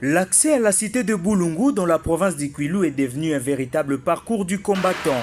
L'accès à la cité de Boulungu dans la province d'Ikwilu est devenu un véritable parcours du combattant.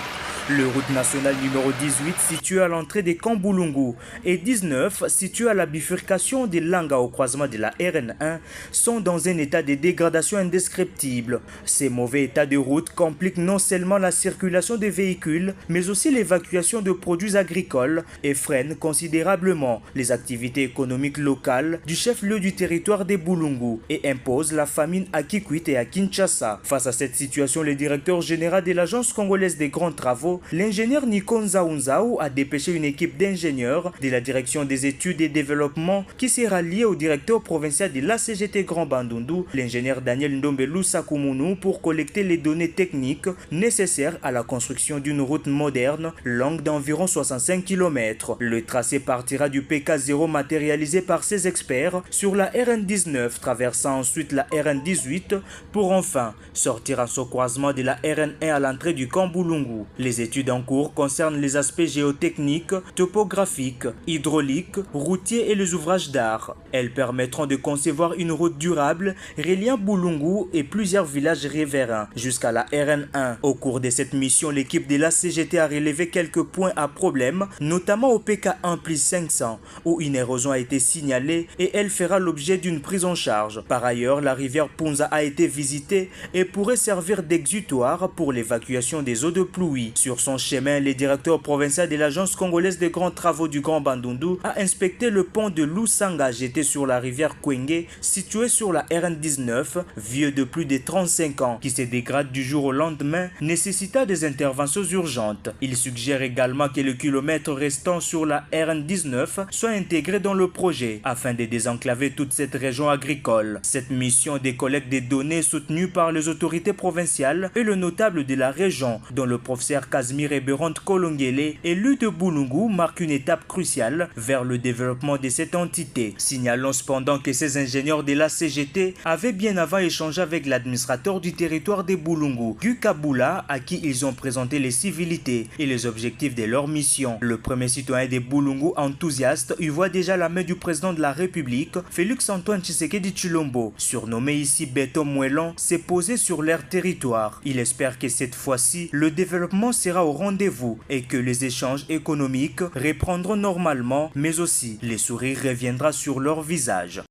Le route nationale numéro 18 situé à l'entrée des camps Boulungu et 19 situé à la bifurcation des Langa au croisement de la RN1 sont dans un état de dégradation indescriptible. Ces mauvais états de route compliquent non seulement la circulation des véhicules mais aussi l'évacuation de produits agricoles et freinent considérablement les activités économiques locales du chef-lieu du territoire des Boulungu et imposent la famine à Kikwit et à Kinshasa. Face à cette situation, le directeur général de l'Agence congolaise des grands travaux, l'ingénieur Nikon Nzaounzaou a dépêché une équipe d'ingénieurs de la direction des études et développement qui s'est ralliée au directeur provincial de l'ACGT Grand Bandundu, l'ingénieur Daniel Ndombelu Sakumunu, pour collecter les données techniques nécessaires à la construction d'une route moderne longue d'environ 65 km. Le tracé partira du PK0 matérialisé par ces experts sur la RN19, traversant ensuite la RN18 pour enfin sortir à son croisement de la RN1 à l'entrée du camp Boulungu. Les études en cours concernent les aspects géotechniques, topographiques, hydrauliques, routiers et les ouvrages d'art. Elles permettront de concevoir une route durable reliant Boulungu et plusieurs villages riverains jusqu'à la RN1. Au cours de cette mission, l'équipe de la CGT a relevé quelques points à problème, notamment au PK1+500 où une érosion a été signalée et elle fera l'objet d'une prise en charge. Par ailleurs, la rivière Punza a été visitée et pourrait servir d'exutoire pour l'évacuation des eaux de pluie. Sur son chemin, le directeur provincial de l'Agence congolaise des grands travaux du Grand Bandundu a inspecté le pont de Lusanga jeté sur la rivière Kwenge, situé sur la RN19, vieux de plus de 35 ans, qui se dégrade du jour au lendemain, nécessita des interventions urgentes. Il suggère également que le kilomètre restant sur la RN19 soit intégré dans le projet, afin de désenclaver toute cette région agricole. Cette mission de collecte des données soutenue par les autorités provinciales et le notable de la région, dont le professeur Casimir Eberond Kolongele, élu de Boulungu, marque une étape cruciale vers le développement de cette entité. Signalons cependant que ces ingénieurs de la CGT avaient bien avant échangé avec l'administrateur du territoire de Boulungu, Gu Kabula, à qui ils ont présenté les civilités et les objectifs de leur mission. Le premier citoyen de Boulungu enthousiaste y voit déjà la main du président de la République, Félix Antoine Tshisekedi Tshilombo, surnommé ici Beto Mouelon, s'est posé sur leur territoire. Il espère que cette fois-ci, le développement sera au rendez-vous et que les échanges économiques reprendront normalement, mais aussi les sourires reviendront sur leur visage.